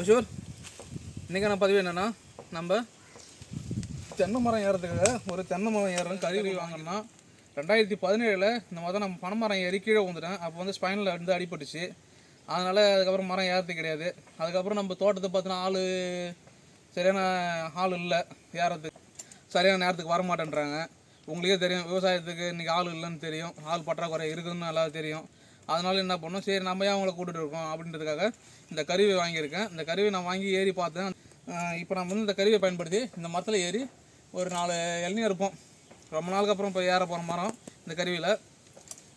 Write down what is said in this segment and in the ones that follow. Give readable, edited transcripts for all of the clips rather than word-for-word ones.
பஷூர், இன்றைக்கான பதிவு என்னென்னா, நம்ம தென்னை மரம் ஏறதுக்காக ஒரு தென்னை மரம் ஏறுறோம் கருவி வாங்கினோம்னா 2017 இந்த மாதிரி தான் நம்ம பனை மரம் ஏறி கீழே வந்துட்டேன். அப்போ வந்து ஸ்பைனில் வந்து அடிபட்டுச்சு. அதனால் அதுக்கப்புறம் மரம் ஏறது கிடையாது. அதுக்கப்புறம் நம்ம தோட்டத்தை பார்த்தோன்னா சரியான ஆள் இல்லை ஏறதுக்கு, சரியான நேரத்துக்கு வரமாட்டேன்றாங்க. உங்களுக்கே தெரியும், விவசாயத்துக்கு இன்றைக்கி ஆள் இல்லைன்னு தெரியும், ஆள் பற்றாக்குறை இருக்குதுன்னு நல்லா தெரியும். அதனால் என்ன பண்ணோம், சரி நம்ம ஏன் அவங்கள கூட்டிகிட்டு இருக்கோம் அப்படின்றதுக்காக இந்த கருவியை வாங்கியிருக்கேன். இந்த கருவியை நான் வாங்கி ஏறி பார்த்தேன். இப்போ நம்ம வந்து இந்த கருவியை பயன்படுத்தி இந்த மரத்தில் ஏறி ஒரு 4 இளநீர் இருப்போம். ரொம்ப நாளுக்கு அப்புறம் இப்போ ஏற போகிற மரம் இந்த கருவியில்.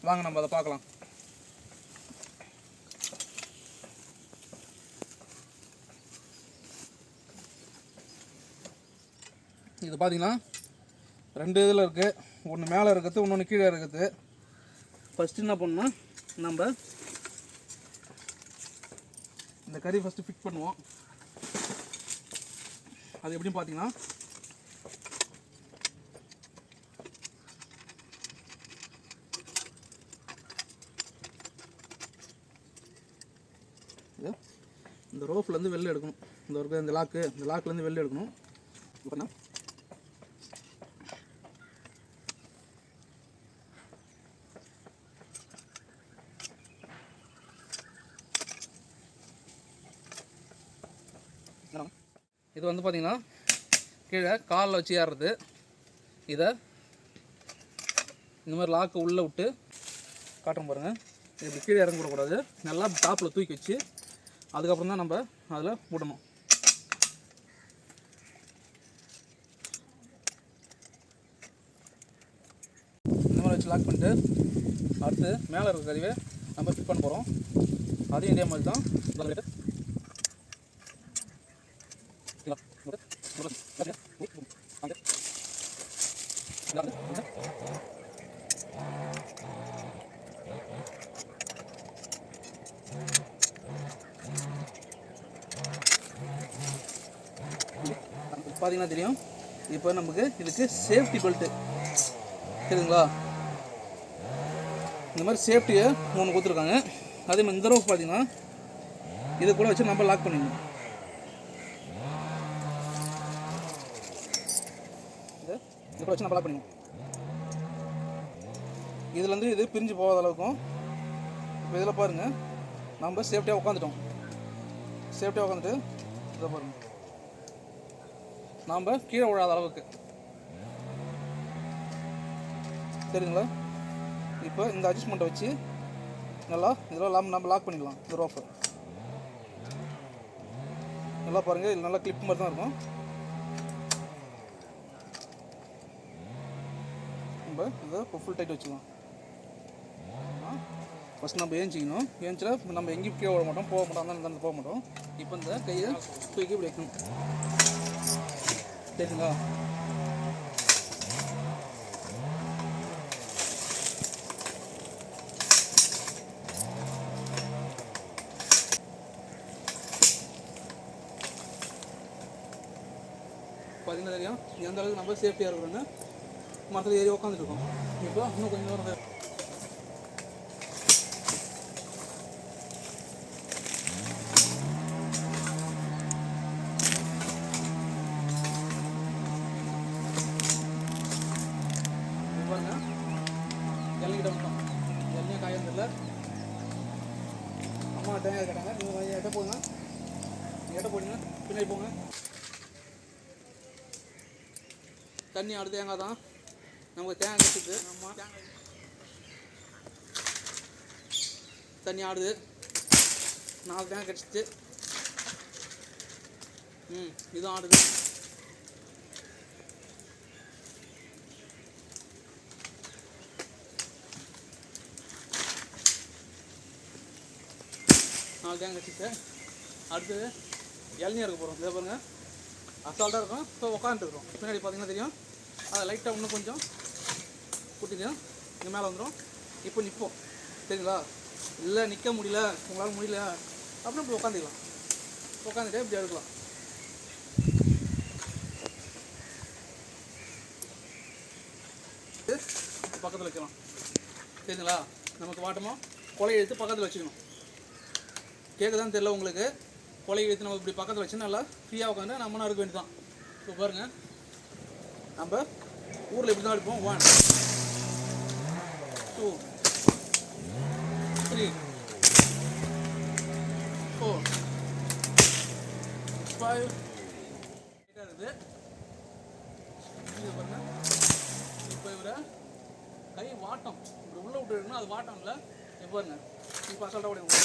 வாங்க நம்ம அதை பார்க்கலாம். இது பார்த்திங்கன்னா 2 இதில் இருக்குது. ஒன்று மேலே இருக்குது, இன்னொன்று கீழே இருக்குது. ஃபஸ்ட்டு என்ன பண்ணணும்னா, நம்ம இந்த கறி ஃபஸ்ட்டு ஃபிட் பண்ணுவோம். அது எப்படின்னு பார்த்தீங்கன்னா, இந்த ரோப்லேருந்து வெளில எடுக்கணும். இந்த ஒரு இந்த லாக்லேருந்து வெளில எடுக்கணும். இப்போ இது வந்து பார்த்திங்கன்னா கீழே காலில் வச்சு ஏறுறது. இதை இந்த மாதிரி லாக்கு உள்ளே விட்டு காட்டுறோம் பாருங்கள். இது கீழே இறங்க விடக்கூடாது, நல்லா டாப்பில் தூக்கி வச்சு அதுக்கப்புறம் தான் நம்ம அதில் விடணும். இந்த மாதிரி வச்சு லாக் பண்ணிட்டு அடுத்து மேலே இருக்கிற கருவியை நம்ம ஃபிட் பண்ண போகிறோம். அதையும் இதே மாதிரி தான் பார்த்தீங்கன்னா தெரியும். இப்போ நமக்கு இதுக்கு சேஃப்டி பெல்ட்டு சரிங்களா, இந்த மாதிரி சேஃப்டியை 3 கொடுத்துருக்காங்க. அதே மாதிரி இந்த ரோப் பார்த்தீங்கன்னா இதை கூட வச்சு நம்ம லாக் பண்ணிடணும். இதை கூட வச்சு நம்ம லாக் பண்ணிடணும். இதுலேருந்து இது பிரிஞ்சு போகாத அளவுக்கும். இப்போ இதில் பாருங்கள், நம்ம சேஃப்டியாக உட்காந்துட்டோம். சேஃப்டியாக உட்காந்துட்டு இதை பாருங்கள், நாம் கீழே விழாத அளவுக்கு சரிங்களா. இப்போ இந்த அட்ஜஸ்ட்மெண்ட்டை வச்சு நல்லா இதெல்லாம் நம்ம லாக் பண்ணிக்கலாம். இந்த ரோப்பை நல்லா பாருங்கள், இது நல்லா கிளிப் மாதிரி தான் இருக்கும். நம்ம இதை இப்போ ஃபுல் டைட் வச்சுக்கலாம். ஃபஸ்ட் நம்ம ஏஞ்சிக்கணும். ஏஞ்சில் நம்ம எங்கேயும் கீழே விட மாட்டோம், போக மாட்டோம், அந்த போக மாட்டோம். இப்போ இந்த கையை தூக்கி இப்படி வைக்கணும் சரிங்களா. பார்த்தீங்கன்னா தெரியும் எந்த அளவுக்கு நம்ம சேஃப்டியாக இருக்கிறோன்னு. மரத்தில் ஏறி உட்காந்துட்டு இருக்கோம். இப்போ இன்னும் கொஞ்சம் நேரம் இளநிக்கிட்ட வந்துட்டோம். இளநியாக காயறதில்லை. அம்மா தேங்காய் கேட்டாங்க, நீங்கள் எட்ட போங்க, எட்ட போடுங்க, பின்னாடி போங்க. தண்ணி ஆடு தேங்காய் தான் நமக்கு தேங்காய் கட்டுது. அம்மா தேங்காய் தண்ணி ஆடுது. 4 தேங்காய் கடிச்சிச்சு. இதுவும் ஆடுது. தேங்காய் கட்டிட்டு அடுத்தது இளநீர் இருக்க போகிறோம். இதே பாருங்கள், அசால்ட்டாக இருக்கும். இப்போ உட்காந்துருக்குறோம். பின்னாடி பார்த்தீங்கன்னா தெரியும், அதை லைட்டாக இன்னும் கொஞ்சம் கூட்டிடும், இங்கே மேலே வந்துடும். இப்போ நிற்போம் சரிங்களா. இல்லை நிற்க முடியல, உங்களால் முடியல அப்படின்னு இப்படி உட்காந்துக்கலாம். உட்காந்துட்டு இப்படி எடுக்கலாம். பக்கத்தில் வைக்கலாம் சரிங்களா. நமக்கு வாட்டமாக கொலையை எடுத்து பக்கத்தில் வச்சுக்கணும். கேட்குதான்னு தெரியல உங்களுக்கு. கொலை வைத்து நம்ம இப்படி பக்கத்தில் வச்சு நல்லா ஃப்ரீயாக உட்காந்து நம்ம நறுக்க வேண்டியதான். இப்போ பாருங்கள், நம்ம ஊரில் இப்படி தான் எடுப்போம். 1 2 3 4 5 இருக்குது. இது பாருங்க, இப்போ இவரை கை வாட்டம் இப்படி உள்ளே விட்டுருக்குன்னா அது வாட்டம் இல்லை. இப்போ பாருங்க, இப்போ அசால்ட்டாக ஓடிங்க.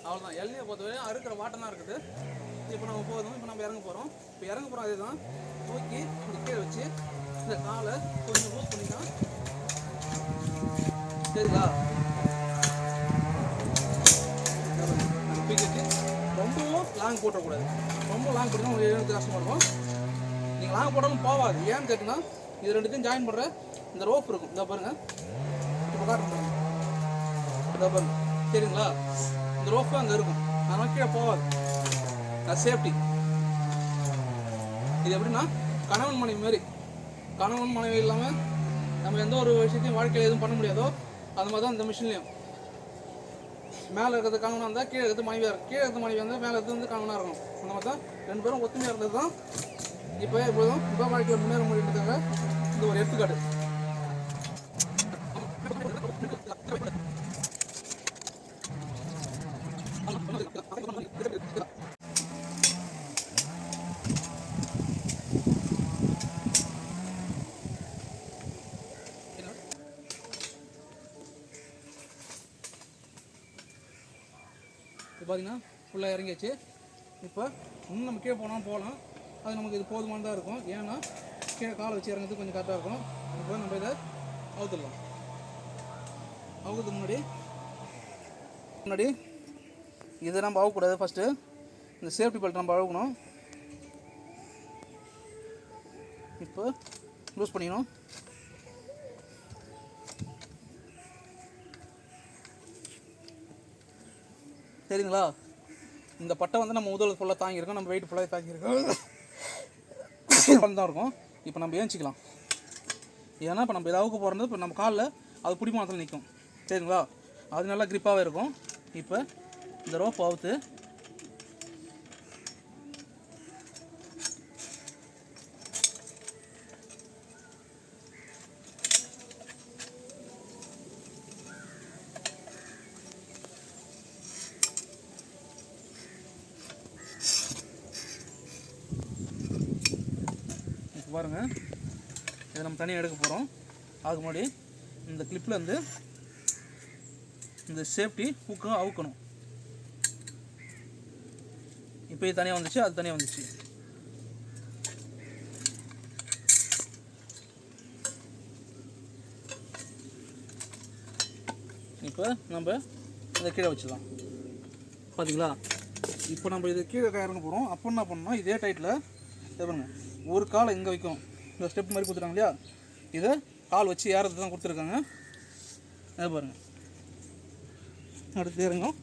அவ்வளோதான். எல்லையை பொறுத்தவரை அறுக்கிற வாட்டம் தான் இருக்குது. இப்போ நம்ம போதும். இப்போ நம்ம இறங்க போகிறோம். இப்போ இறங்க போகிறோம். அதே தான் தூக்கி இப்படி கீழே வச்சு இந்த காலை கொஞ்சம் லூஸ் பண்ணிக்கலாம். சரிங்களா? வச்சு ரொம்பவும் லாங் போட்டக்கூடாது. ரொம்ப லாங் போட்டோம்னா உங்களுக்கு எழுத்து கஷ்டமாக இருக்கும். நீங்கள் லாங் போட்டாலும் போகாது. ஏன்னு கேட்டிங்கன்னா இது ரெண்டுத்தையும் ஜாயின் பண்ணுற இந்த ரோப் இருக்கும். இதை பாருங்கள், இப்போ காட்டுங்க. இதை பாருங்க, சரிங்களா? இந்த ரோப்பு அங்கே இருக்கும். அதனால் கீழே போகாது. அது சேஃப்டி. இது எப்படின்னா கணவன் மனைவி மாரி. கணவன் மனைவி இல்லாமல் நம்ம எந்த ஒரு விஷயத்தையும் வாழ்க்கையில் எதுவும் பண்ண முடியாதோ அது மாதிரி தான் இந்த மிஷின்லேயும். மேலே இருக்கிறது கணவனாக இருந்தால் கீழே இருக்கிறது மனைவியாக இருக்கும். கீழே இருக்கிறது மனைவியாக இருந்தால் மேலே இருக்கிறது வந்து கணவனாக இருக்கும். அந்த மாதிரி தான் 2 பேரும் ஒத்துமையாக இருந்தது தான் இப்போ வாழ்க்கையில் முன்னேற முடியுன்றதுக்காக இந்த ஒரு எடுத்துக்காட்டு. இப்போ பார்த்தீங்கன்னா ஃபுல்லாக இறங்கியாச்சு. இப்போ இன்னும் நம்ம கீழே போகலாம். அது நமக்கு இது போதுமானதாக இருக்கும். ஏன்னா கீழே காலை வச்சு இறங்குறதுக்கு கொஞ்சம் கரெக்டாக இருக்கும். இப்போ நம்ம இதை அவுத்துடலாம். அவுக்கிறதுக்கு முன்னாடி இதை நம்ம அவுக்கக்கூடாது. ஃபஸ்ட்டு இந்த சேஃப்டி பெல்ட் நம்ம அவுக்கணும். இப்போ லூஸ் பண்ணிக்கணும். சரிங்களா? இந்த பட்டை வந்து நம்ம முதல்ல ஃபுல்லாக தாங்கியிருக்கோம். நம்ம வெயிட் ஃபுல்லாக தாங்கியிருக்கோம் தான் இருக்கும். இப்போ நம்ம ஏஞ்சிக்கலாம். ஏன்னா இப்போ நம்ம எதாவது போகிறது இப்போ நம்ம காலில் அது பிடிமானத்தில் நிற்கும். சரிங்களா? அது நல்லா கிரிப்பாகவே இருக்கும். இப்போ இந்த ரோப் அவுத்து பாருங்கள், இதை நம்ம தனியாக எடுக்க போகிறோம். அதுக்கு முன்னாடி இந்த கிளிப்பில் வந்து இந்த சேஃப்டி ஹூக்கு அவுக்கணும். இப்போ இது தனியாக வந்துச்சு, அது தனியாக வந்துச்சு. இப்போ நம்ம இதை கீழே வச்சிடலாம். பார்த்தீங்களா? இப்போ நம்ம இதை கீழே இறங்க போகிறோம். அப்போ என்ன பண்ணணும், இதே டைட்டில் பாருங்க, ஒரு காலை இங்கே வைக்கும். இந்த ஸ்டெப் மாதிரி கொடுத்துருக்காங்க இல்லையா, இதை கால் வச்சு ஏறது தான் கொடுத்துருக்காங்க. அதை பாருங்கள், அடுத்து இறங்கும்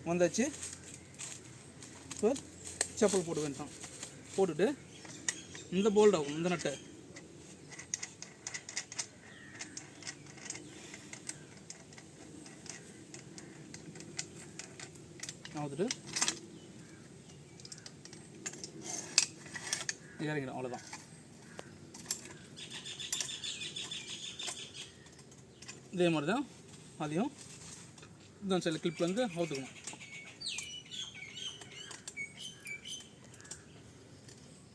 வந்தாச்சு. இப்போ செப்பல் போட்டு வேண்டாம். போட்டுட்டு இந்த போல்ட் ஆகும், இந்த நட்டை ஆகுதுட்டு இறங்கிடும். அவ்வளோதான். இதே மாதிரி தான் அதையும் இந்த சைடில் கிளிப் வந்து அவுத்துக்கணும்.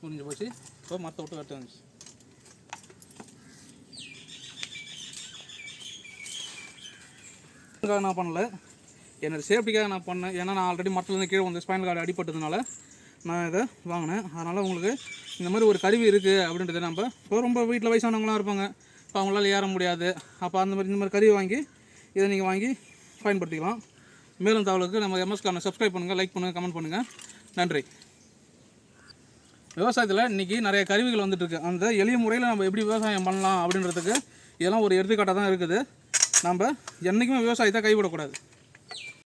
முடிஞ்சு போச்சு. இப்போ மற்ற விட்டு கட்டு வந்துச்சு. நான் பண்ணலை, என்னோடய சேஃப்டிக்காக நான் பண்ணேன். ஏன்னா நான் ஆல்ரெடி மரத்துலேருந்து கீழே வந்து ஸ்பைனல் கார்டு அடிப்பட்டதுனால நான் இதை வாங்கினேன். அதனால் உங்களுக்கு இந்த மாதிரி ஒரு கருவி இருக்குது அப்படின்றத நம்ம இப்போ ரொம்ப வீட்டில் வயசானவங்களாம் இருப்பாங்க, இப்போ அவங்களால ஏற முடியாது. அப்போ அந்த மாதிரி இந்த மாதிரி கருவி வாங்கி இதை நீங்கள் வாங்கி பயன்படுத்திக்கலாம். மேலும் தகவலுக்கு நம்ம எம்எஸ்கான சப்ஸ்கிரைப் பண்ணுங்கள், லைக் பண்ணுங்கள், கமெண்ட் பண்ணுங்கள். நன்றி. விவசாயத்தில் இன்றைக்கி நிறைய கருவிகள் வந்துட்டுருக்கு. அந்த எளிய முறையில் நம்ம எப்படி விவசாயம் பண்ணலாம் அப்படின்றதுக்கு இதெல்லாம் ஒரு எடுத்துக்காட்டாக தான் இருக்குது. நம்ம என்றைக்குமே விவசாயத்தை கைவிடக்கூடாது.